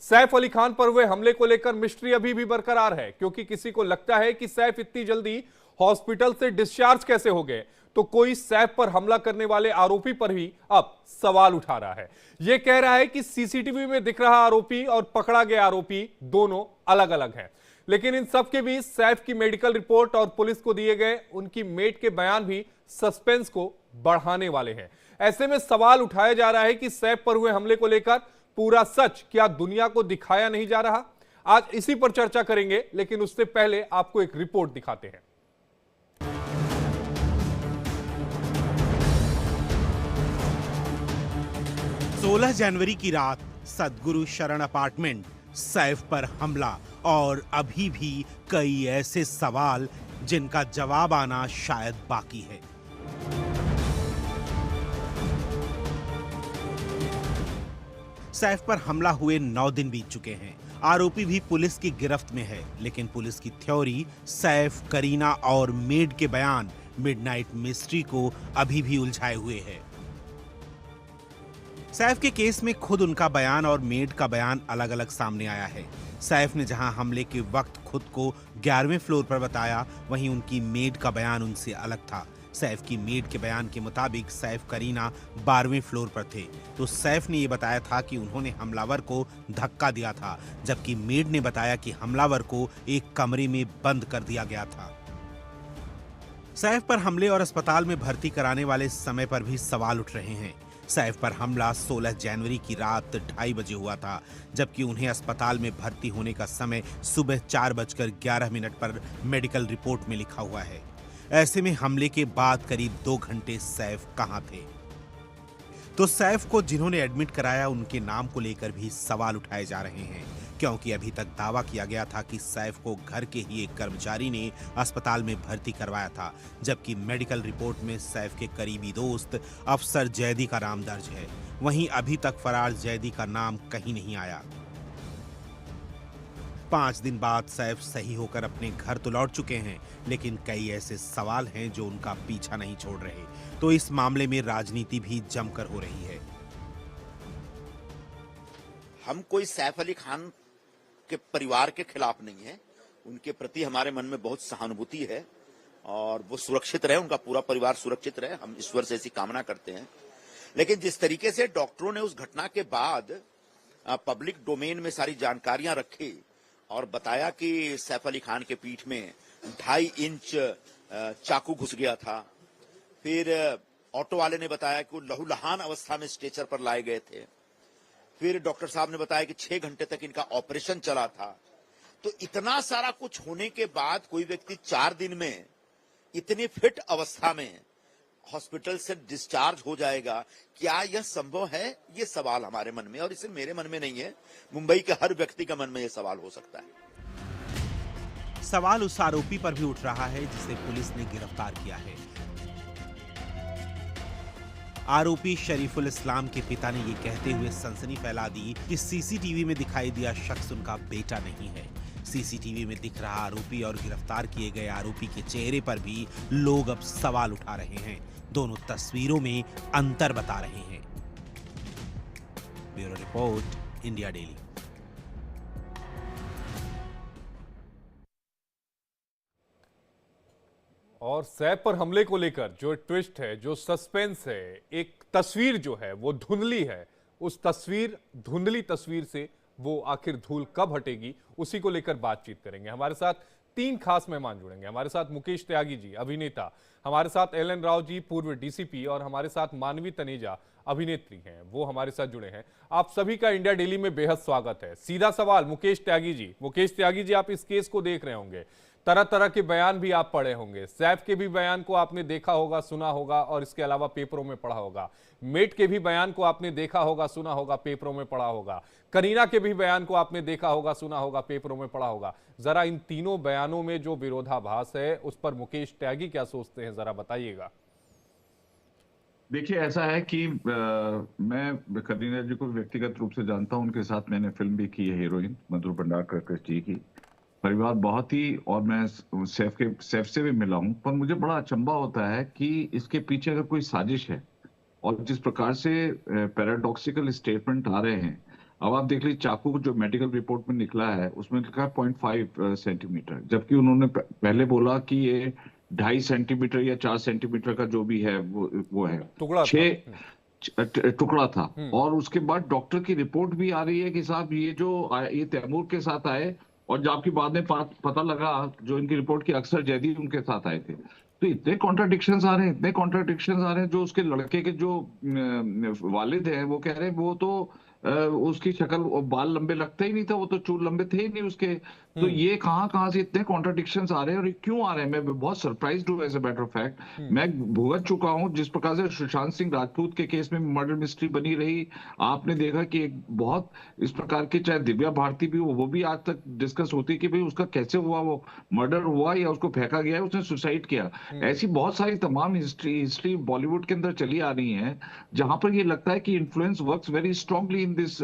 सैफ अली खान पर हुए हमले को लेकर मिस्ट्री अभी भी बरकरार है, क्योंकि किसी को लगता है कि सैफ इतनी जल्दी हॉस्पिटल से डिस्चार्ज कैसे हो गए, तो कोई सैफ पर हमला करने वाले आरोपी पर भी अब सवाल उठा रहा है। यह कह रहा है कि सीसीटीवी में दिख रहा आरोपी और पकड़ा गया आरोपी दोनों अलग अलग हैं। लेकिन इन सब के बीच सैफ की मेडिकल रिपोर्ट और पुलिस को दिए गए उनकी मेट के बयान भी सस्पेंस को बढ़ाने वाले हैं। ऐसे में सवाल उठाया जा रहा है कि सैफ पर हुए हमले को लेकर पूरा सच क्या दुनिया को दिखाया नहीं जा रहा। आज इसी पर चर्चा करेंगे, लेकिन उससे पहले आपको एक रिपोर्ट दिखाते हैं। 16 जनवरी की रात सदगुरु शरण अपार्टमेंट, सैफ पर हमला और अभी भी कई ऐसे सवाल जिनका जवाब आना शायद बाकी है। सैफ पर हमला हुए 9 दिन बीत चुके हैं। आरोपी भी पुलिस की गिरफ्त में है, लेकिन पुलिस की थ्योरी, सैफ, करीना और मेड के बयान मिडनाइट मिस्ट्री को अभी भी उलझाए हुए है। सैफ के केस में खुद उनका बयान और मेड का बयान अलग अलग सामने आया है। सैफ ने जहां हमले के वक्त खुद को 11वें फ्लोर पर बताया, वहीं उनकी मेड का बयान उनसे अलग था। सैफ की मेड के बयान के मुताबिक सैफ करीना 12वें फ्लोर पर थे, तो सैफ ने यह बताया था कि उन्होंने हमलावर को धक्का दिया था, जबकि मेड ने बताया कि हमलावर को एक कमरे में बंद कर दिया गया था। सैफ पर हमले और अस्पताल में भर्ती कराने वाले समय पर भी सवाल उठ रहे हैं। सैफ पर हमला 16 जनवरी की रात 2:30 बजे हुआ था, जबकि उन्हें अस्पताल में भर्ती होने का समय सुबह 4:11 पर मेडिकल रिपोर्ट में लिखा हुआ है। ऐसे में हमले के बाद करीब 2 घंटे सैफ कहां थे? तो सैफ को जिन्होंने एडमिट कराया उनके नाम को लेकर भी सवाल उठाए जा रहे हैं, क्योंकि अभी तक दावा किया गया था कि सैफ को घर के ही एक कर्मचारी ने अस्पताल में भर्ती करवाया था, जबकि मेडिकल रिपोर्ट में सैफ के करीबी दोस्त अफसर जैदी का नाम दर्ज है। वहीं अभी तक फरार जैदी का नाम कहीं नहीं आया। 5 दिन बाद सैफ सही होकर अपने घर तो लौट चुके हैं, लेकिन कई ऐसे सवाल हैं जो उनका पीछा नहीं छोड़ रहे। तो इस मामले में राजनीति भी जमकर हो रही है। हम कोई सैफ अली खान के परिवार के खिलाफ नहीं है, उनके प्रति हमारे मन में बहुत सहानुभूति है और वो सुरक्षित रहे, उनका पूरा परिवार सुरक्षित रहे, हम ईश्वर से ऐसी कामना करते हैं। लेकिन जिस तरीके से डॉक्टरों ने उस घटना के बाद पब्लिक डोमेन में सारी जानकारियां रखी और बताया कि सैफ अली खान के पीठ में 2.5 इंच चाकू घुस गया था, फिर ऑटो वाले ने बताया कि वो लहूलुहान अवस्था में स्ट्रेचर पर लाए गए थे, फिर डॉक्टर साहब ने बताया कि 6 घंटे तक इनका ऑपरेशन चला था। तो इतना सारा कुछ होने के बाद कोई व्यक्ति 4 दिन में इतनी फिट अवस्था में हॉस्पिटल से डिस्चार्ज हो जाएगा, क्या यह संभव है? ये सवाल हमारे मन में, और इसे मेरे मन में नहीं है, मुंबई के हर व्यक्ति के मन में यह सवाल हो सकता है। सवाल उस आरोपी पर भी उठ रहा है जिसे पुलिस ने गिरफ्तार किया है। आरोपी शरीफुल इस्लाम के पिता ने यह कहते हुए सनसनी फैला दी कि सीसीटीवी में दिखाई दिया शख्स उनका बेटा नहीं है। सीसीटीवी में दिख रहा आरोपी और गिरफ्तार किए गए आरोपी के चेहरे पर भी लोग अब सवाल उठा रहे हैं। दोनों तस्वीरों में अंतर बता रहे हैं। Bureau report, India daily. और सैफ पर हमले को लेकर जो ट्विस्ट है, जो सस्पेंस है, एक तस्वीर जो है वो धुंधली है, उस धुंधली तस्वीर से वो आखिर धूल कब हटेगी, उसी को लेकर बातचीत करेंगे। हमारे साथ 3 खास मेहमान जुड़ेंगे। हमारे साथ मुकेश त्यागी जी, अभिनेता, हमारे साथ एलन राव जी, पूर्व डीसीपी, और हमारे साथ मानवी तनेजा, अभिनेत्री हैं, वो हमारे साथ जुड़े हैं। आप सभी का इंडिया डेली में बेहद स्वागत है। सीधा सवाल मुकेश त्यागी जी। मुकेश त्यागी जी, आप इस केस को देख रहे होंगे, तरह तरह के बयान भी आप पढ़े होंगे। सैफ के भी बयान को आपने देखा होगा, सुना होगा, और इसके अलावा पेपरों में पढ़ा होगा। मेट के भी बयान को आपने देखा होगा, सुना होगा, पेपरों में पढ़ा होगा। करीना के भी बयान को आपने देखा होगा, सुना होगा, पेपरों में पढ़ा होगा। जरा इन तीनों बयानों में जो विरोधाभास है उस पर मुकेश त्यागी क्या सोचते हैं, जरा बताइएगा। देखिए, ऐसा है कि मैं करीना जी को व्यक्तिगत रूप से जानता हूं, उनके साथ मैंने फिल्म भी की है, हीरोइन मधुर भंडारकर जी की। परिवार बहुत ही, और मैं सैफ से भी मिला हूं, पर मुझे बड़ा अचंभा होता है कि इसके पीछे अगर कोई साजिश है, और जिस प्रकार से पैराडॉक्सिकल स्टेटमेंट आ रहे हैं, अब आप देख लीजिए चाकू जो मेडिकल रिपोर्ट में निकला है उसमें लिखा है 0.5 सेंटीमीटर, जबकि उन्होंने पहले बोला कि ये 2.5 सेंटीमीटर या 4 सेंटीमीटर का जो भी है वो है, टुकड़ा था। 6 टुकड़ा था। और उसके बाद डॉक्टर की रिपोर्ट भी आ रही है कि साहब ये तैमूर के साथ आए, और जबकि बाद में पता लगा जो इनकी रिपोर्ट की अक्सर जैदी उनके साथ आए थे। तो इतने कॉन्ट्राडिक्शंस आ रहे हैं, इतने कॉन्ट्राडिक्शंस आ रहे हैं। जो उसके लड़के के जो वालिद हैं वो कह रहे हैं वो तो उसकी शक्ल, बाल लंबे लगते ही नहीं था, वो तो चूल लंबे थे ही नहीं उसके। तो ये कहाँ से इतने कॉन्ट्राडिक्शंस आ रहे हैं और ये क्यों आ रहे हैं? मैं बहुत सरप्राइज्ड हूँ as a matter of fact. मैं भुगत चुका हूँ जिस प्रकार से सुशांत सिंह राजपूत के केस में मर्डर मिस्ट्री बनी रही। आपने देखा कि एक बहुत इस प्रकार के, चाहे दिव्या भारती भी हो, वो भी आज तक डिस्कस होती कि भाई उसका कैसे हुआ, वो मर्डर हुआ या उसको फेंका गया है, उसने सुसाइड किया। ऐसी बहुत सारी तमाम हिस्ट्री बॉलीवुड के अंदर चली आ रही है जहां पर ये लगता है कि influence works very strongly in this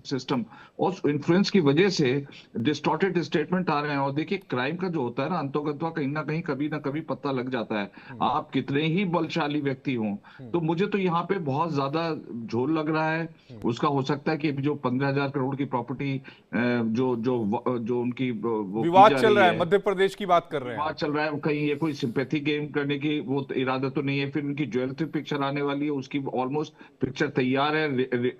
system, और इन्फ्लुएंस की वजह से डिस्टॉर्टेड स्टेटमेंट आ रहे हैं। और देखिए क्राइम का जो होता है ना, अंतोगत्वा कहीं ना कहीं कभी ना कभी पता लग जाता है, आप कितने ही बलशाली व्यक्ति हों। तो मुझे तो यहाँ पे बहुत ज्यादा झोल लग रहा है उसका। हो सकता है कि जो 15,000 करोड़ की प्रॉपर्टी जो जो जो उनकी वो विवाद चल रहा है, मध्य प्रदेश की बात कर रहे हैं, विवाद चल रहा है, कहीं ये कोई सिंपैथी गेम करने की वो इरादा तो नहीं है। फिर उनकी ज्वेलरी पिक्चर आने वाली है, उसकी ऑलमोस्ट पिक्चर तैयार है,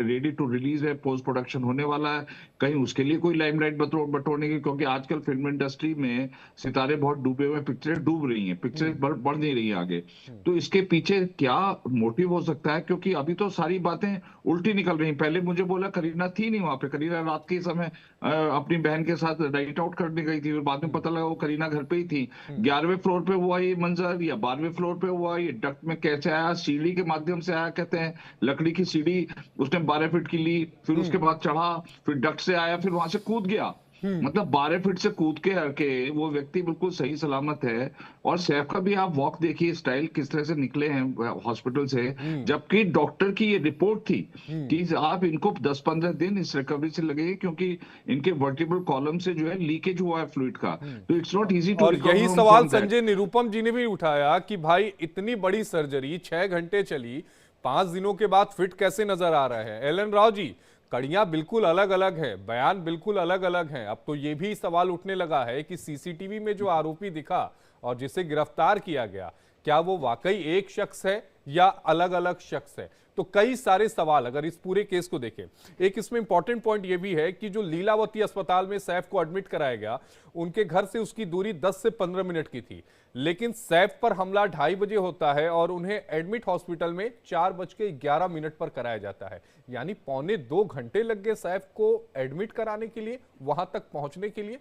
रेडी टू रिलीज है, पोस्ट प्रोडक्शन होने वाला है। कहीं उसके लिए कोई लाइमलाइट बटोरने की, क्योंकि आजकल फिल्म इंडस्ट्री में सितारे बहुत डूबे हुए, पिक्चरें डूब रही हैं, पिक्चरें बढ़ नहीं रही आगे। तो इसके पीछे क्या मोटिव हो सकता है? क्योंकि अभी तो सारी बातें उल्टी निकल रही। पहले मुझे बोला करीना थी नहीं वहां पे, करीना रात के समय अपनी बहन के साथ नाइट आउट करने गई थी, फिर बाद में पता लगा वो करीना घर पे ही थी। 11वें फ्लोर पे हुआ ये मंजर या 12वें फ्लोर पे हुआ ये? डक्ट में कैसे आया? सीढ़ी के माध्यम से आया कहते हैं, लकड़ी की सीढ़ी उसने 12 फीट की ली, फिर उसके बाद चढ़ा, फिर डक्ट से आया, फिर वहां से कूद गया। मतलब 12 फीट से कूद के वो व्यक्ति बिल्कुल सही सलामत है। और सैफ का भी आप वॉक देखिए, स्टाइल किस तरह से निकले हैं हॉस्पिटल से, जबकि डॉक्टर की ये रिपोर्ट थी कि आप इनको 10-15 दिन इस रिकवरी से लगेंगे, क्योंकि इनके वर्टिब्रल कॉलम से जो है लीकेज हुआ है फ्लूइड का। तो इट्स नॉट इजी टू। और यही सवाल संजय निरुपम जी ने भी उठाया कि भाई इतनी बड़ी सर्जरी 6 घंटे चली, 5 दिनों के बाद फिट कैसे नजर आ रहा है? एलन राव जी, कड़ियां बिल्कुल अलग अलग है, बयान बिल्कुल अलग अलग हैं। अब तो ये भी सवाल उठने लगा है कि सीसीटीवी में जो आरोपी दिखा और जिसे गिरफ्तार किया गया, क्या वो वाकई एक शख्स है या अलग अलग शख्स है? तो कई सारे सवाल अगर इस पूरे केस को देखें। एक इसमें इंपॉर्टेंट पॉइंट यह भी है कि जो लीलावती अस्पताल में सैफ को एडमिट कराया गया, उनके घर से उसकी दूरी 10 से 15 मिनट की थी, लेकिन सैफ पर हमला 2:30 बजे होता है और उन्हें एडमिट हॉस्पिटल में 4:11 पर कराया जाता है। यानी 1.25 घंटे लग गए सैफ को एडमिट कराने के लिए, वहां तक पहुंचने के लिए।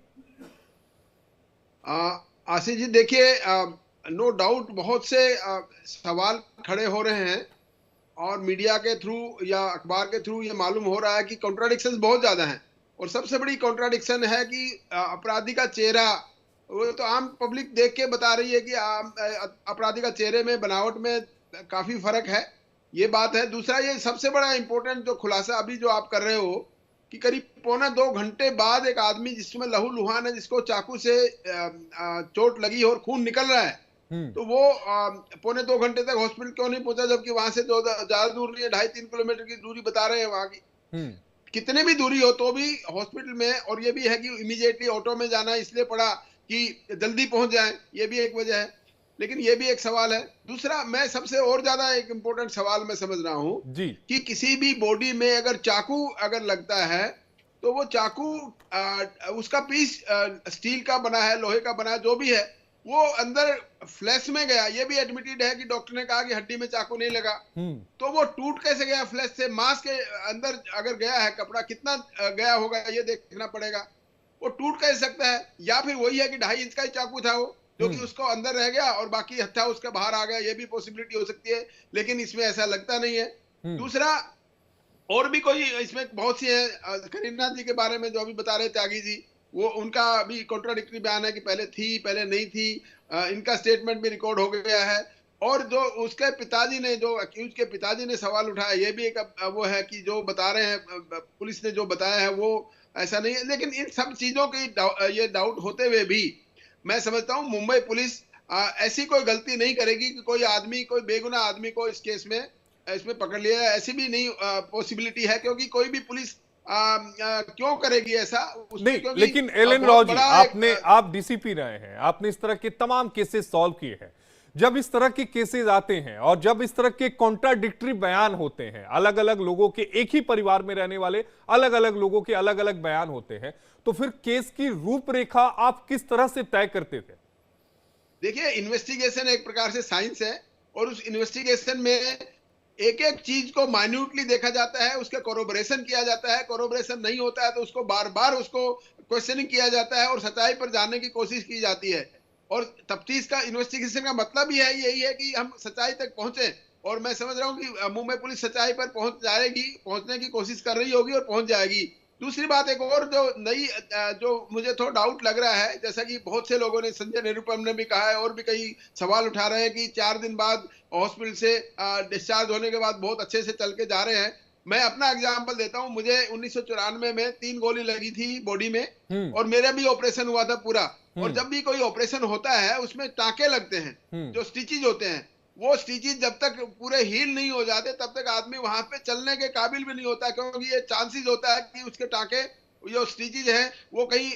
आशीष जी देखिए, नो डाउट बहुत से सवाल खड़े हो रहे हैं और मीडिया के थ्रू या अखबार के थ्रू ये मालूम हो रहा है कि कॉन्ट्राडिक्शंस बहुत ज्यादा हैं। और सबसे बड़ी कॉन्ट्राडिक्शन है कि अपराधी का चेहरा, वो तो आम पब्लिक देख के बता रही है कि अपराधी का चेहरे में बनावट में काफी फर्क है, ये बात है। दूसरा, ये सबसे बड़ा इंपॉर्टेंट जो खुलासा अभी जो आप कर रहे हो कि करीब 1.25 घंटे बाद एक आदमी जिसमें लहू लुहान है, जिसको चाकू से चोट लगी और खून निकल रहा है, तो वो 1.25 घंटे तक हॉस्पिटल क्यों नहीं पहुंचा? जबकि वहां से ज्यादा दूर नहीं है, 2.5-3 किलोमीटर की दूरी बता रहे हैं वहां की। कितने भी दूरी हो तो भी हॉस्पिटल में, और ये भी है कि इमीडिएटली ऑटो में जाना इसलिए पड़ा कि जल्दी पहुंच जाए, ये भी एक वजह है। लेकिन ये भी एक सवाल है। दूसरा, मैं सबसे और ज्यादा एक इंपॉर्टेंट सवाल मैं समझ रहा हूँ कि किसी भी बॉडी में अगर चाकू अगर लगता है तो वो चाकू उसका पीस स्टील का बना है, लोहे का बना है, जो भी है, वो अंदर फ्लैश में गया। ये भी एडमिटेड है कि डॉक्टर ने कहा कि हड्डी में चाकू नहीं लगा, तो वो टूट कैसे गया फ्लैश से? मांस के अंदर अगर गया है कपड़ा, कितना गया होगा ये देखना पड़ेगा। वो टूट कैसे सकता है? या फिर वही है कि 2.5 इंच का ही चाकू था वो, जो कि उसको अंदर रह गया और बाकी हत्था उसके बाहर आ गया, ये भी पॉसिबिलिटी हो सकती है, लेकिन इसमें ऐसा लगता नहीं है। दूसरा, और भी कोई इसमें बहुत सी है। करीना जी के बारे में जो अभी बता रहे त्यागी जी, वो उनका भी कॉन्ट्राडिक्टरी बयान है कि पहले थी, पहले नहीं थी। इनका स्टेटमेंट भी रिकॉर्ड हो गया है। और जो उसके पिताजी ने, जो अक्यूज के पिताजी ने सवाल उठाया, ये भी एक वो है कि जो बता रहे हैं, पुलिस ने जो बताया है वो ऐसा नहीं है। लेकिन इन सब चीजों की ये डाउट होते हुए भी मैं समझता हूँ मुंबई पुलिस ऐसी कोई गलती नहीं करेगी कि कोई आदमी, कोई बेगुनाह आदमी को इस केस में इसमें पकड़ लिया। ऐसी भी नहीं पॉसिबिलिटी है, क्योंकि कोई भी पुलिस क्यों करेगी ऐसा उसमें, नहीं, क्योंकि लेकिन एलन बहुत रॉजी, बड़ा आप डीसीपी रहे हैं, आपने इस तरह के तमाम केसेस सॉल्व किए हैं। जब इस तरह के केसेस आते हैं और जब इस तरह के कॉन्ट्राडिक्टरी बयान होते हैं, अलग अलग लोगों के, एक ही परिवार में रहने वाले अलग अलग लोगों के अलग अलग बयान होते हैं, तो फिर केस की रूपरेखा आप किस तरह से तय करते थे? देखिए, इन्वेस्टिगेशन एक प्रकार से साइंस है, और उस इन्वेस्टिगेशन में एक एक चीज को माइन्यूटली देखा जाता है, उसका कोरोबरेशन किया जाता है। कोरोबरेशन नहीं होता है तो उसको बार बार उसको क्वेश्चनिंग किया जाता है और सच्चाई पर जानने की कोशिश की जाती है। और तफ्तीश का, इन्वेस्टिगेशन का मतलब ही है यही है कि हम सच्चाई तक पहुंचे, और मैं समझ रहा हूं कि मुंबई पुलिस सच्चाई पर पहुंच जाएगी, पहुंचने की कोशिश कर रही होगी और पहुंच जाएगी। दूसरी बात, एक और जो नई, जो मुझे थोड़ा डाउट लग रहा है, जैसा कि बहुत से लोगों ने, संजय निरुपम ने भी कहा है और भी कई सवाल उठा रहे हैं कि 4 दिन बाद हॉस्पिटल से डिस्चार्ज होने के बाद बहुत अच्छे से चल के जा रहे हैं। मैं अपना एग्जांपल देता हूं, मुझे 1994 में 3 गोली लगी थी बॉडी में, और मेरा भी ऑपरेशन हुआ था पूरा। और जब भी कोई ऑपरेशन होता है उसमें टांके लगते हैं, जो स्टिचेज होते हैं, वो स्टिचेज जब तक पूरे हील नहीं हो जाते तब तक आदमी वहां पे चलने के काबिल भी नहीं होता, क्योंकि ये चांसेस होता है कि उसके टांके, जो स्टिचेज है, वो कहीं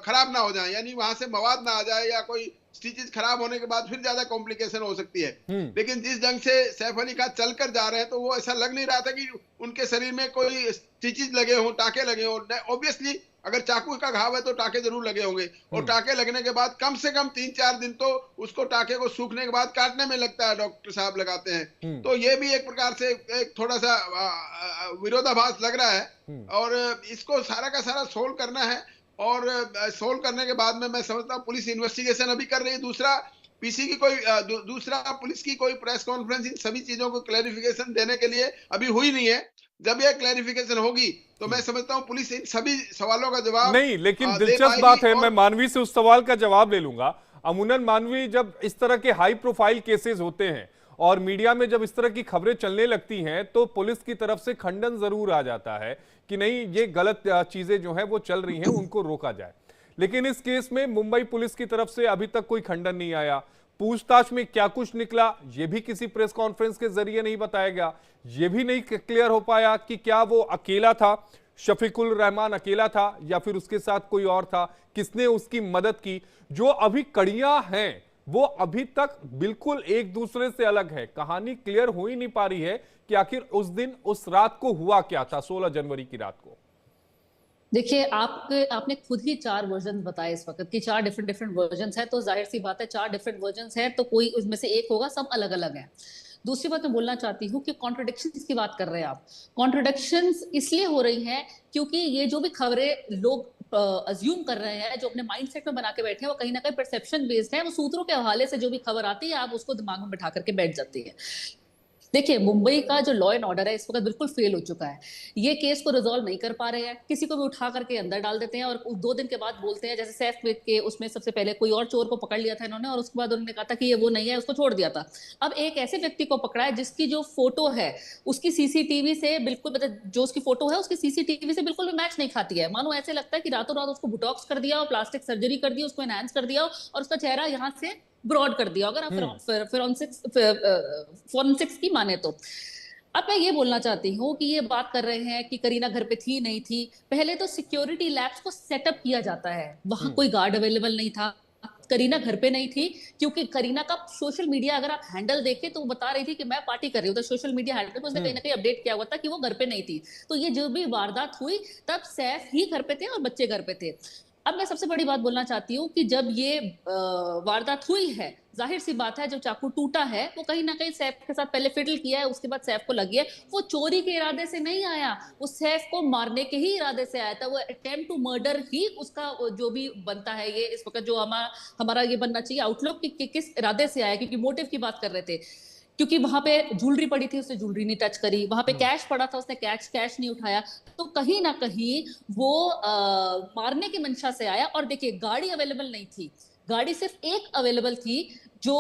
खराब ना हो जाए, यानी वहां से मवाद ना आ जाए, या कोई स्टिचेज खराब होने के बाद फिर ज्यादा कॉम्प्लिकेशन हो सकती है। लेकिन जिस ढंग से सैफ अली खान चलकर जा रहे हैं, तो वो ऐसा लग नहीं रहा था कि उनके शरीर में कोई स्टिचेज लगे हों, टाके लगे हों। ऑब्वियसली अगर चाकू का घाव है तो टाके जरूर लगे होंगे, और टाके लगने के बाद कम से कम 3-4 दिन तो उसको, टाके को सूखने के बाद काटने में लगता है, डॉक्टर साहब लगाते हैं। तो ये भी एक प्रकार से एक थोड़ा सा विरोधाभास लग रहा है, और इसको सारा का सारा सोल्व करना है। और सोल्व करने के बाद में मैं समझता हूँ पुलिस इन्वेस्टिगेशन अभी कर रही है। दूसरा, पीसी की कोई दूसरा पुलिस की कोई प्रेस कॉन्फ्रेंस इन सभी चीजों को क्लैरिफिकेशन देने के लिए अभी हुई नहीं है। जब यह क्लैरिफिकेशन होगी तो मैं समझता हूं पुलिस इन सभी सवालों का जवाब नहीं, लेकिन दिलचस्प बात है, मैं मानवी से उस सवाल का जवाब ले लूंगा। अमूनन मानवी, जब इस तरह के हाई प्रोफाइल केसेस होते हैं और मीडिया में जब इस तरह की खबरें चलने लगती हैं, तो पुलिस की तरफ से खंडन जरूर आ जाता है कि नहीं, ये गलत चीजें जो हैं वो चल रही हैं, उनको रोका जाए। लेकिन इस केस में मुंबई पुलिस की तरफ से अभी तक कोई खंडन नहीं आया। पूछताछ में क्या कुछ निकला, यह भी किसी प्रेस कॉन्फ्रेंस के जरिए नहीं बताया गया। यह भी नहीं क्लियर हो पाया कि क्या वो अकेला था, शफीकुल रहमान अकेला था, या फिर उसके साथ कोई और था, किसने उसकी मदद की। जो अभी कड़ियां हैं वो अभी तक बिल्कुल एक दूसरे से अलग है। कहानी क्लियर हो ही नहीं पा रही है कि आखिर उस दिन, उस रात को हुआ क्या था, 16 जनवरी की रात को। देखिए, आपने खुद ही 4 वर्जन बताए इस वक्त की, 4 डिफरेंट वर्जन्स हैं, तो जाहिर सी बात है 4 डिफरेंट वर्जन्स हैं तो कोई उसमें से एक होगा, सब अलग अलग हैं। दूसरी बात मैं बोलना चाहती हूँ कि कॉन्ट्रडिक्शंस की बात कर रहे हैं आप। कॉन्ट्रडिक्शंस इसलिए हो रही हैं क्योंकि ये जो भी खबरें लोग अज्यूम कर रहे हैं, जो अपने माइंडसेट में बना के बैठे हैं, वो कहीं ना कहीं परसेप्शन बेस्ड है। वो सूत्रों के हवाले से जो भी खबर आती है, आप उसको दिमाग में बैठा करके बैठ जाती है। देखिए, मुंबई का जो लॉ एंड ऑर्डर है इस वक्त बिल्कुल फेल हो चुका है। ये केस को रिजॉल्व नहीं कर पा रहे हैं, किसी को भी उठा करके अंदर डाल देते हैं और 2 दिन के बाद बोलते हैं, जैसे सैफ के उसमें सबसे पहले कोई और चोर को पकड़ लिया था इन्होंने, और उसके बाद उन्होंने कहा था कि ये वो नहीं है, उसको छोड़ दिया था। अब एक ऐसे व्यक्ति को पकड़ा है जिसकी जो फोटो है उसकी सीसीटीवी से बिल्कुल, मतलब जो उसकी फोटो है उसकी सीसीटीवी से बिल्कुल भी मैच नहीं खाती है। मानो ऐसे लगता है कि रातों रात उसको बुटॉक्स कर दिया और प्लास्टिक सर्जरी कर दी, उसको एनहांस कर दिया और उसका चेहरा यहाँ से ब्रॉड कर दिया, अगर आप फोरेंसिक्स की माने तो। अब मैं ये बोलना चाहती हूँ कि ये बात कर रहे हैं कि करीना घर पे थी नहीं थी। पहले तो सिक्योरिटी लैब्स को सेटअप किया जाता है, वहां कोई गार्ड अवेलेबल नहीं था, करीना घर पे नहीं थी, क्योंकि करीना का सोशल मीडिया अगर आप हैंडल देखें तो वो बता रही थी कि मैं पार्टी कर रही हूँ, तो सोशल मीडिया हैंडल पे उसने कहीं ना कहीं अपडेट किया हुआ था कि वो घर पे नहीं थी। तो ये जो भी वारदात हुई तब सैफ ही घर पे थे और बच्चे घर पे थे। अब मैं सबसे बड़ी बात बोलना चाहती हूँ कि जब ये वारदात हुई है, जाहिर सी बात है जब चाकू टूटा है वो कहीं ना कहीं सैफ के साथ पहले फिडल किया है, उसके बाद सैफ को लगी है। वो चोरी के इरादे से नहीं आया, वो सैफ को मारने के ही इरादे से आया था। वो अटेम्प्ट टू मर्डर ही उसका जो भी बनता है, ये इस वक्त जो हमारा ये बनना चाहिए आउटलुक कि किस इरादे से आया, क्योंकि मोटिव की बात कर रहे थे। क्योंकि वहां पे ज्वेलरी पड़ी थी, उसने ज्वेलरी नहीं टच करी, वहां पे कैश पड़ा था, उसने कैश नहीं उठाया, तो कहीं ना कहीं वो मारने की मंशा से आया। और देखिए, गाड़ी अवेलेबल नहीं थी, गाड़ी सिर्फ एक अवेलेबल थी जो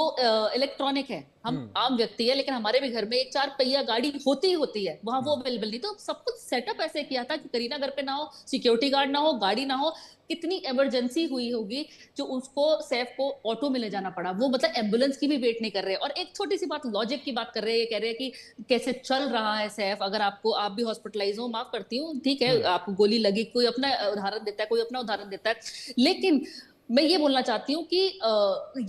इलेक्ट्रॉनिक है। हम आम व्यक्ति है, लेकिन हमारे भी घर में एक 4 पहिया गाड़ी होती है, वहां वो अवेलेबल नहीं। तो सब कुछ सेटअप ऐसे किया था कि करीना घर पे ना हो, सिक्योरिटी गार्ड ना हो, गाड़ी ना हो, कितनी इमरजेंसी हुई होगी जो उसको सैफ को ऑटो में ले जाना पड़ा। वो मतलब एम्बुलेंस की भी वेट नहीं कर रहे। और एक छोटी सी बात, लॉजिक की बात कर रहे हैं, ये कह रहे हैं कि कैसे चल रहा है सैफ, अगर आप भी हॉस्पिटलाइज हो, माफ करती हूँ, ठीक है, आपको गोली लगी, कोई अपना उदाहरण देता है, कोई अपना उदाहरण देता है, लेकिन मैं ये बोलना चाहती हूँ कि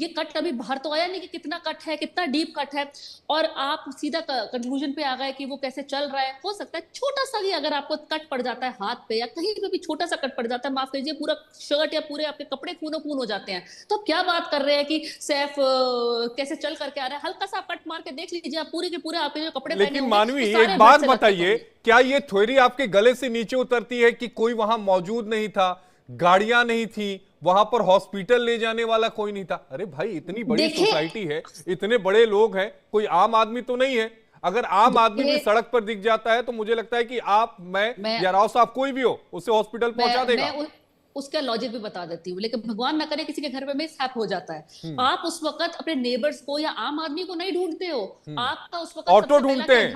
ये कट अभी बाहर तो आया नहीं कि कितना कट है, कितना डीप कट है, और आप सीधा कंक्लूजन पे आ गए कि वो कैसे चल रहा है। हो सकता है छोटा सा भी अगर आपको कट पड़ जाता है हाथ पे या कहीं पे भी छोटा सा कट पड़ जाता है, माफ कीजिए, पूरा शर्ट या पूरे आपके कपड़े खूनो खून हो जाते हैं, तो क्या बात कर रहे हैं कि सैफ कैसे चल करके आ रहा है। हल्का सा कट मार के देख लीजिए आप, पूरे के पूरे आपके जो कपड़े पहने लेकिन मानवी, एक बात बताइए, क्या ये थ्योरी आपके गले से नीचे उतरती है कि कोई वहां मौजूद नहीं था, गाड़ियां नहीं थी, वहां पर हॉस्पिटल ले जाने वाला कोई नहीं था? अरे भाई, इतनी बड़ी सोसाइटी है, इतने बड़े लोग हैं, कोई आम आदमी तो नहीं है। अगर आम आदमी भी सड़क पर दिख जाता है तो मुझे लगता है कि आप, मैं या राव साहब, कोई भी हो, उसे हॉस्पिटल पहुंचा देगा। उसका लॉजिक भी बता देती हूँ, लेकिन भगवान ना करे किसी के घर में मिसहैप हो जाता है, आप उस वक्त अपने नेबर्स को या आम आदमी को नहीं ढूंढते हो, आपका उस वक्त ऑटो ढूंढते हैं,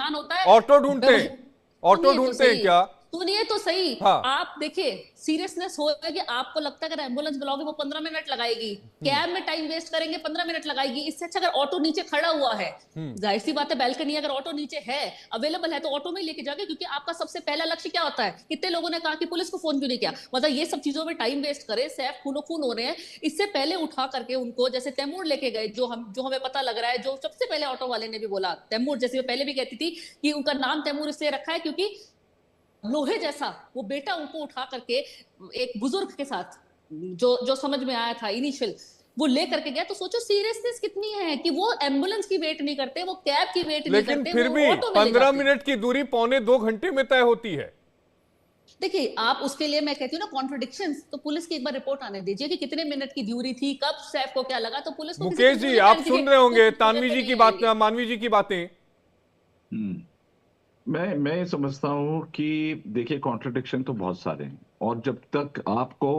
ऑटो ढूंढते हैं, ऑटो ढूंढते हैं क्या? सुनिए तो सही। हाँ। आप देखिए, सीरियसनेस होगा कि आपको लगता है अगर एम्बुलेंस बुलाओगे वो 15 मिनट लगाएगी, कैब में टाइम वेस्ट करेंगे 15 मिनट लगाएगी, इससे अच्छा अगर ऑटो नीचे खड़ा हुआ है, जाहिर सी बात है बैल्कनी अगर ऑटो नीचे है, अवेलेबल है, तो ऑटो में लेके जाओगे, क्योंकि आपका सबसे पहला लक्ष्य क्या होता है? कितने लोगों ने कहा कि पुलिस को फोन क्यों नहीं किया, मतलब ये सब चीजों में टाइम वेस्ट करे, सैफ खूनो खून हो रहे हैं, इससे पहले उठा करके उनको जैसे तैमूर लेके गए, जो हमें पता लग रहा है, जो सबसे पहले ऑटो वाले ने भी बोला तैमूर, जैसे मैं पहले भी कहती थी कि उनका नाम तैमूर इसलिए रखा है क्योंकि लोहे जैसा वो बेटा उनको उठा करके एक बुजुर्ग के साथ, जो समझ में आया था इनिशियल, वो ले करके गया। तो सोचो सीरियसनेस कितनी है कि वो एम्बुलेंस की वेट नहीं करते, वो कैब की वेट नहीं करते, लेकिन फिर भी 15 मिनट की दूरी 1.25 घंटे में तय होती है। देखिए, आप उसके लिए मैं कहती हूँ ना कॉन्ट्रडिक्शंस, तो पुलिस की एक बार रिपोर्ट आने दीजिए कि कितने मिनट की दूरी थी, कब सैफ को क्या लगा, तो पुलिस को। मुकेश जी, आप सुन रहे होंगे तानवी जी की बात, मानवी जी की बातें। मैं ये समझता हूँ कि देखिए, कॉन्ट्रडिक्शन तो बहुत सारे हैं, और जब तक आपको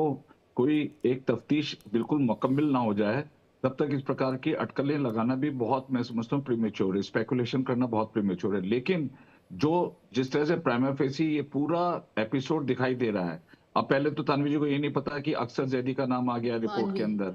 कोई एक तफ्तीश बिल्कुल मुकम्मल ना हो जाए तब तक इस प्रकार की अटकलें लगाना भी बहुत, मैं समझता हूँ, प्रीमेच्योर है, स्पेकुलेशन करना बहुत प्रीमेच्योर है। लेकिन जिस तरह से प्राइमा फेसी ये पूरा एपिसोड दिखाई दे रहा है, अब पहले तो तानवी जी को ये नहीं पता कि अक्सर जैदी का नाम आ गया रिपोर्ट के अंदर,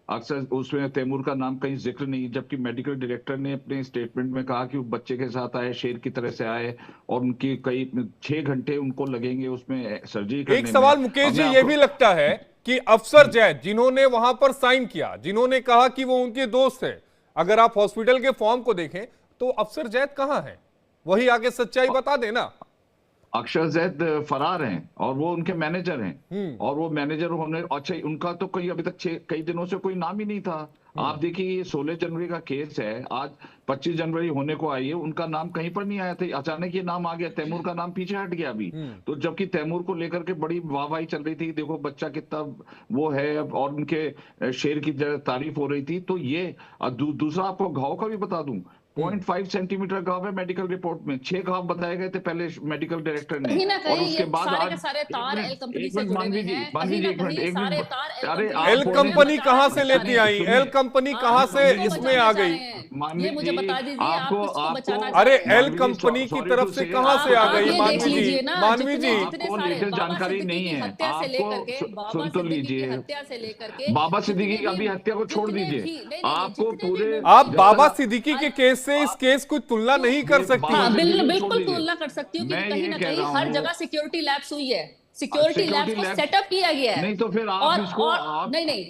अक्सर उसमें तैमूर का नाम कहीं जिक्र नहीं, जबकि मेडिकल डायरेक्टर ने अपने स्टेटमेंट में कहा कि वो बच्चे के साथ आए, शेर की तरह से आए, और उनकी कई 6 घंटे उनको लगेंगे उसमें सर्जरी करने में। एक सवाल मुकेश जी ये भी लगता है कि अफसर जैद जिन्होंने वहां पर साइन किया, जिन्होंने कहा कि वो उनके दोस्त है, अगर आप हॉस्पिटल के फॉर्म को देखें तो अफसर जैद कहां है? वही आगे सच्चाई बता देना। अक्षर जैद फरार हैं और वो उनके मैनेजर हैं, और वो मैनेजर होने, अच्छा, उनका तो कोई अभी तक कई दिनों से कोई नाम ही नहीं था। आप देखिए, ये 16 जनवरी का केस है, आज 25 जनवरी होने को आई है, उनका नाम कहीं पर नहीं आया था, अचानक ये नाम आ गया, तैमूर का नाम पीछे हट गया अभी। तो जबकि तैमूर को लेकर के बड़ी वाहवाही चल रही थी, देखो बच्चा कितना वो है, और उनके शेर की तारीफ हो रही थी। तो ये दूसरा आपको घाव का भी बता दूं, 0.5 सेंटीमीटर घाव है मेडिकल रिपोर्ट में, 6 घाव बताए गए थे पहले मेडिकल डायरेक्टर ने, और उसके बाद आज सारे तार एल कंपनी से जुड़े मानवी हुए जी, हैं, मानवी जी, एक मिनट, अरे एल कंपनी कहां से लेती आई? एल कंपनी कहां से इसमें आ गई? ये मुझे बता दीजिए, आपको अरे एल कंपनी की तरफ से कहां से आ गई? मानवी जी, मानवी जी, आपको लेकर जानकारी नहीं है, आपको सुन तो लीजिए, हत्या से लेकर के बाबा सिद्दीकी की अभी हत्या को छोड़ दीजिए, आपको पूरे, आप बाबा सिद्दीकी के केस से इस केस को तुलना नहीं कर सकती। बिल्कुल तुलना कर सकती हूँ, क्योंकि कहीं ना कहीं हर जगह सिक्योरिटी लैब्स हुई है, सिक्योरिटी लैब्स को सेटअप किया गया है। नहीं तो फिर आप इसको, नहीं,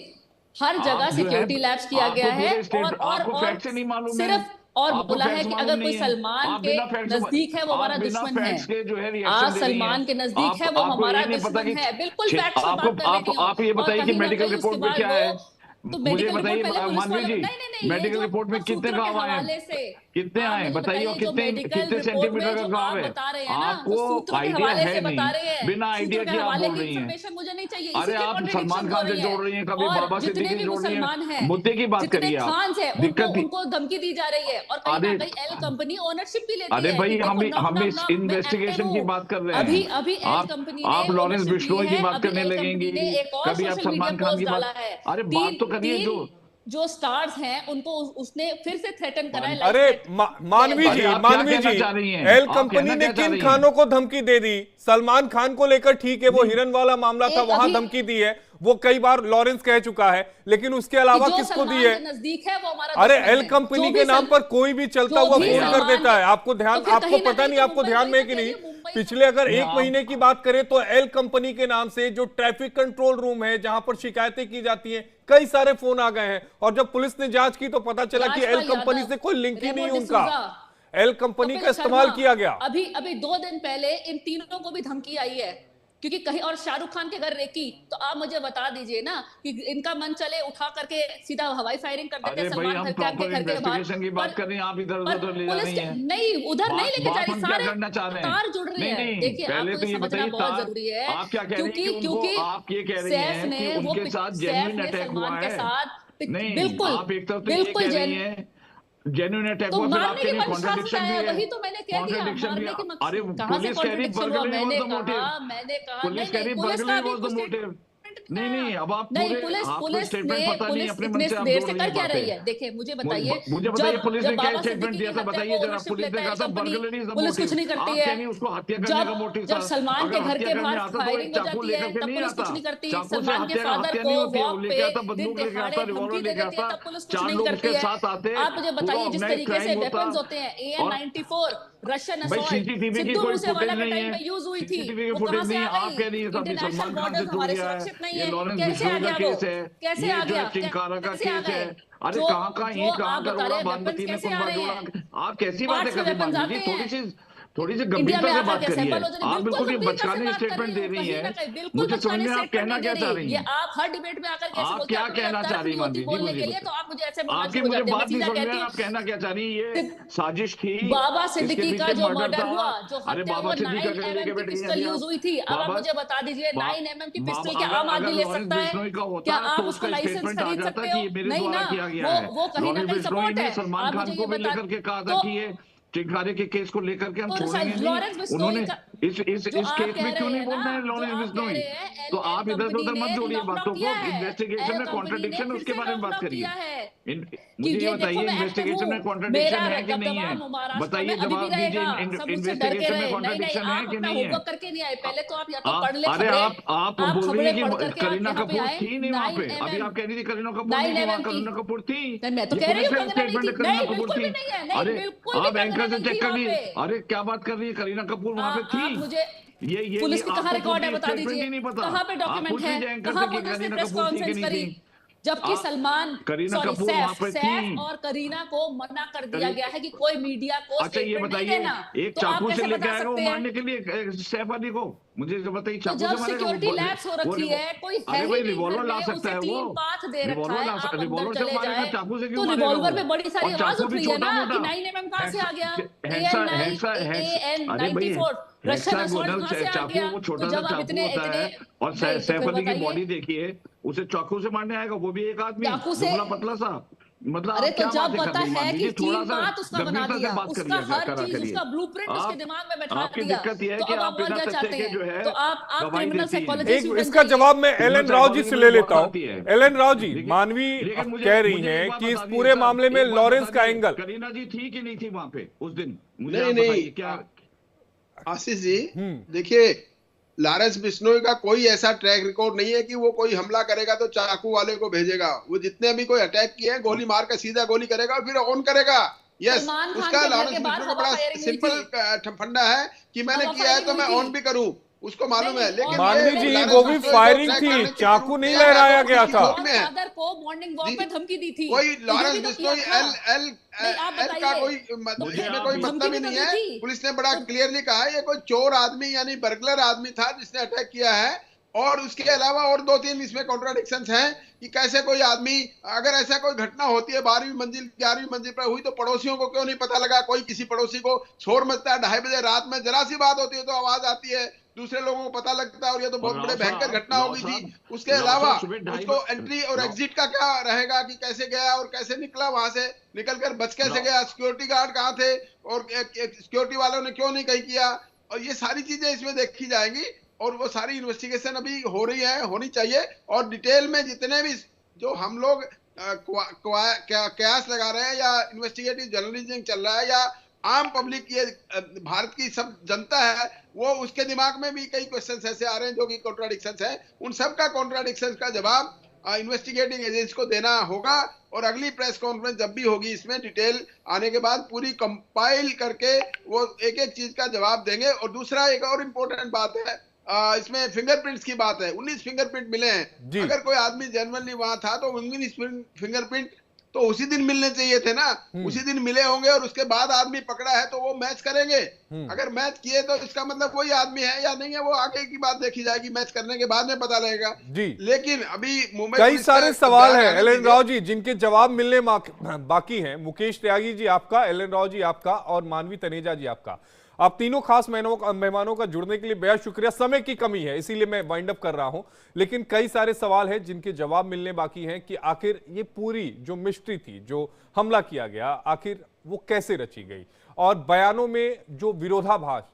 हर जगह सिक्योरिटी लैब्स किया गया है, और सिर्फ और बोला है कि अगर कोई सलमान के नजदीक है वो हमारा दुश्मन है, आज सलमान के नजदीक है वो हमारा दुश्मन है। बिल्कुल फैक्ट्स पे बात कर रही हूं। आप ये बताइए कि मेडिकल रिपोर्ट में क्या है, तो मुझे बताइए मानवी जी, मेडिकल रिपोर्ट में कितने घाव आए, कितने आए बताइए, और कितने सेंटीमीटर का घाव है? आपको आइडिया है नहीं, बिना आइडिया के आप बोल रही हैं। मुझे नहीं चाहिए। अरे आप सलमान खान से जोड़ रही हैं, कभी बाबा सिद्दीकी से जोड़ रही हैं, मुद्दे की बात करिए आप, दिक्कत उनको धमकी दी जा रही है, और कहीं ना कहीं एल कंपनी ओनरशिप भी लेती है। अरे भाई, हम इस इन्वेस्टिगेशन की बात कर रहे हैं, अभी एल कंपनी ने आप लॉरेंस बिश्नोई की बात करने लगेंगी, कभी आप सलमान खान की बात, अरे बात तो करिए, जो जो स्टार्स हैं उनको उसने फिर से थ्रेटन करा है। अरे मानवी जी, मानवी जी, एल कंपनी ने किन खानों को धमकी दे दी? सलमान खान को लेकर ठीक है, वो हिरन वाला मामला था, वहां धमकी दी है, वो कई बार लॉरेंस कह चुका है, लेकिन उसके अलावा किसको दी है? नजदीक है वो हमारा। अरे एल कंपनी के नाम पर कोई भी चलता हुआ फोन कर देता है। आपको ध्यान, आपको पता नहीं, आपको ध्यान में कि नहीं, पिछले अगर 1 महीने की बात करें तो एल कंपनी के नाम से जो ट्रैफिक कंट्रोल रूम है, जहां पर शिकायतें की जाती हैं, कई सारे फोन आ गए हैं। और जब पुलिस ने जांच की तो पता चला कि एल कंपनी से कोई लिंक ही नहीं उनका, एल कंपनी का इस्तेमाल किया गया। अभी 2 दिन पहले इन तीनों को भी धमकी आई है, क्योंकि कहीं और शाहरुख खान के घर रेकी, तो आप मुझे बता दीजिए ना कि इनका मन चले उठा करके सीधा हवाई फायरिंग कर देते हैं सलमान खान के घर के बाहर। की बात कर रही हैं आप, इधर-उधर ले जा रही हैं। नहीं, उधर नहीं लेके जा रही, सारे तार जुड़ रहे हैं। देखिए, पहले तो ये बताइए बहुत जरूरी है, आप क्या कह रही हैं, क्योंकि आप ये कह रही हैं कि उनके साथ जेन्युइन अटैक हुआ है। नहीं, बिल्कुल आप एक तरफ तो ये कह रही हैं जेन्युइन अटैक तो हुआ, फिर मारने आपके की लिए मंशा कॉन्ट्रडिक्शन भी है। वही तो मैंने कह दिया, मारने की मंशा। अरे पुलिस कह रही burglary was the motive, police कह रही बर्गलरी वाज द मोटिव। नहीं, अब आप पूरे आपको स्टेटमेंट पता नहीं, अपने मन से आप देर से कर क्या रही है? देखिए, मुझे बताइए, पुलिस ने क्या स्टेटमेंट दिया था, बताइए जरा। पुलिस ने कहा था burglary is the motive, police कुछ नहीं करती है। उसको हत्या करने का मोटिव था। जब सलमान के घर के बाहर फायरिंग हो जाती है तब पुलिस कुछ नहीं करती। सलमान के फादर को वॉक पे दिन दिहाड़े धमकी दे देती है, तब पुलिस कुछ नहीं करती है। आप मुझे बताइए, जिस तरीके से वेपन्स होते हैं, AN-94 Russian assault Sidhu Moosewala के टाइम में यूज हुई थी, वो कहां से आ गई? इंटरनेशनल बॉर्डर्स हमारे सुरक्षित नहीं है, कैसे आ गया वो? कैसे आ गया? चिंकारा का केस है। अरे कहाँ ये कहाँ का रोड़ा बागमती में कुंभा जोड़ा? आप कैसी बातें कर रही हैं? थोड़ी सी गंभीरता से बात करिए। आप बिल्कुल ये बचकाने स्टेटमेंट दे रही हैं, मुझे समझ में आप कहना क्या चाह रही हैं? आप हर डिबेट में आकर आप क्या कहना चाह रही हैं? तो आप मुझे ऐसे आपकी मुझे बात नहीं समझ में, आप कहना क्या चाह रही हैं? ये साजिश थी, बाबा सिद्दीकी का जो मर्डर हुआ, जो अरे बाबा सिद्दीकी का लेके बैठ पिस्टल यूज हुई थी। अब आप मुझे बता दीजिए, 9mm की पिस्टल क्या आम आदमी ले सकता है? क्या आप उसका लाइसेंस खरीद सकते हो? नहीं ना, वो कहीं ना कहीं सपोर्ट है। सलमान खान को भी लेकर के कहा था कि ये चिंकारे के केस को लेकर के हम छोड़ेंगे नहीं। उन्होंने इस केस में क्यों नहीं बोल रहे हैं लॉरेंस बिश्नोई? तो आप इधर उधर मत जोड़िए बातों को। इन्वेस्टिगेशन में कॉन्ट्रडिक्शन, उसके बारे में बात करिए। मुझे ये बताइए, इन्वेस्टिगेशन में कॉन्ट्रडिक्शन है कि नहीं है? बताइए, जवाब दीजिए। इन्वेस्टिगेशन में कॉन्ट्रडिक्शन है कि नहीं है? करके नहीं आए, पहले तो आप या तो पढ़ ले। अरे आप बोल रही हैं कि करीना कपूर थी नहीं वहाँ पे। अभी आप कह रही थी करीना कपूर नहीं, वहाँ करीना कपूर थी। मैं तो कह रही हूँ करीना कपूर थी। अरे आप एंकर से चेक कर लीजिए। अरे क्या बात कर रही है, करीना कपूर वहाँ पे थी? मुझे ये पुलिस की कहाँ रिकॉर्ड है बता दीजिए, नहीं पता कहाँ पे डॉक्यूमेंट है, कहाँ पे उसने प्रेस कॉन्फ्रेंस करी? जबकि सलमान सैफ और करीना को मना कर दिया गया है कि कोई मीडिया को अच्छा ये बताइए, एक चाकू से लेके आएगा वो मारने के लिए सैफ अली को? मुझे बताइए, चाकू से मारेगा? सिक्योरिटी लैब्स हो रखी है, कोई है ही नहीं, रिवॉल्वर ला सकता है वो, पाथ दे रखा है, आप अंदर चले जाए चाकू से क्यों? तो रिवॉल्वर पे बड़ी सारी आवाज उठ रही है ना कि 9mm कहां से आ गया? AN-94 रशियन असॉल्ट कहां से आ गया? वो छोटा सा चाकू होता है, और सैफ अली की बॉडी देखिए, उसे चाकू से मारने आएगा, वो भी एक आदमी, दुबला पतला सा। मतलब अरे तो जब पता है कि टीम बात उसका बना दिया, उसका हर चीज, उसका ब्लूप्रिंट उसके दिमाग में बैठा दिया, तो अब आप और क्या चाहते हैं? तो आप क्रिमिनल साइकोलॉजिस्ट। इसका जवाब मैं एलएन राव जी से ले लेता हूँ। एलएन राव जी, मानवी कह रही हैं कि इस पूरे मामले में लॉरेंस का एंगल। करीना जी थी कि नहीं थी वहां पे उस दिन? नहीं, क्या आशीष जी, देखिए, लॉरेंस बिश्नोई का कोई ऐसा ट्रैक रिकॉर्ड नहीं है कि वो कोई हमला करेगा तो चाकू वाले को भेजेगा। वो जितने भी कोई अटैक किए हैं, गोली मार के सीधा गोली करेगा और फिर ऑन करेगा। यस, उसका लॉरेंस बिश्नोई का बड़ा सिंपल फंडा है कि मैंने किया है तो मैं ऑन भी करूं, उसको मालूम है। लेकिन मानवी जी, वो भी फायरिंग थी, चाकू नहीं लहराया गया था। फादर को मॉर्निंग वॉक पे धमकी दी थी। कोई लॉरेंस बिश्नोई एल का कोई इसमें कोई मतलब ही नहीं है। पुलिस ने बड़ा क्लियरली कहा है, ये कोई चोर आदमी यानी बर्गलर आदमी था जिसने अटैक किया है। और उसके अलावा और 2-3 इसमें कॉन्ट्राडिक्शंस हैं कि कैसे कोई आदमी, अगर ऐसा कोई घटना होती है 12वीं मंजिल 11वीं मंजिल पर हुई, तो पड़ोसियों को क्यों नहीं पता लगा? कोई किसी पड़ोसी को शोर मचता है 2:30 बजे रात में, जरा सी बात होती है तो आवाज आती है, दूसरे लोगों को पता लगता है, और ये तो बहुत बड़े भयंकर घटना हो गई थी। उसके अलावा उसको एंट्री और एग्जिट का क्या रहेगा कि कैसे गया और कैसे निकला, वहां से निकलकर बच कैसे गया, सिक्योरिटी गार्ड कहाँ थे और सिक्योरिटी वालों ने क्यों नहीं कहीं किया, और ये सारी चीजें इसमें देखी जाएंगी। और वो सारी इन्वेस्टिगेशन अभी हो रही है, होनी चाहिए, और डिटेल में जितने भी जो हम लोग कयास लगा रहे हैं, या इन्वेस्टिगेटिव जर्नलिज्म चल रहा है, या आम पब्लिक, ये भारत की सब जनता है, वो उसके दिमाग में भी कई क्वेश्चंस ऐसे आ रहे हैं जो कि कॉन्ट्राडिक्शंस है। उन सब का कॉन्ट्राडिक्शंस का जवाब इन्वेस्टिगेटिंग एजेंसी को देना होगा, और अगली प्रेस कॉन्फ्रेंस जब भी होगी इसमें डिटेल आने के बाद पूरी कंपाइल करके वो एक एक चीज का जवाब देंगे। और दूसरा एक और इम्पोर्टेंट बात है, इसमें फिंगरप्रिंट्स की बात है। 19 फिंगरप्रिंट मिले हैं। अगर कोई आदमी जेन्युइनली वहां था तो 19 फिंगरप्रिंट तो उसी दिन मिलने चाहिए थे ना, उसी दिन मिले होंगे, और उसके बाद आदमी पकड़ा है तो वो मैच करेंगे। अगर मैच किए तो इसका मतलब वही आदमी है या नहीं है, वो आगे की बात देखी जाएगी, मैच करने के बाद में पता लगेगा। जी, लेकिन अभी मुंबई कई सारे सवाल हैं एल.एन. राव जी जिनके जवाब मिलने बाकी हैं। मुकेश त्यागी जी आपका, एल.एन. राव जी आपका, और मानवी तनेजा जी आपका। आप तीनों खास मेहमानों का जुड़ने के लिए बेहद शुक्रिया। समय की कमी है इसीलिए मैं वाइंड अप कर रहा हूं, लेकिन कई सारे सवाल हैं जिनके जवाब मिलने बाकी हैं कि आखिर ये पूरी जो मिस्ट्री थी, जो हमला किया गया, आखिर वो कैसे रची गई, और बयानों में जो विरोधाभास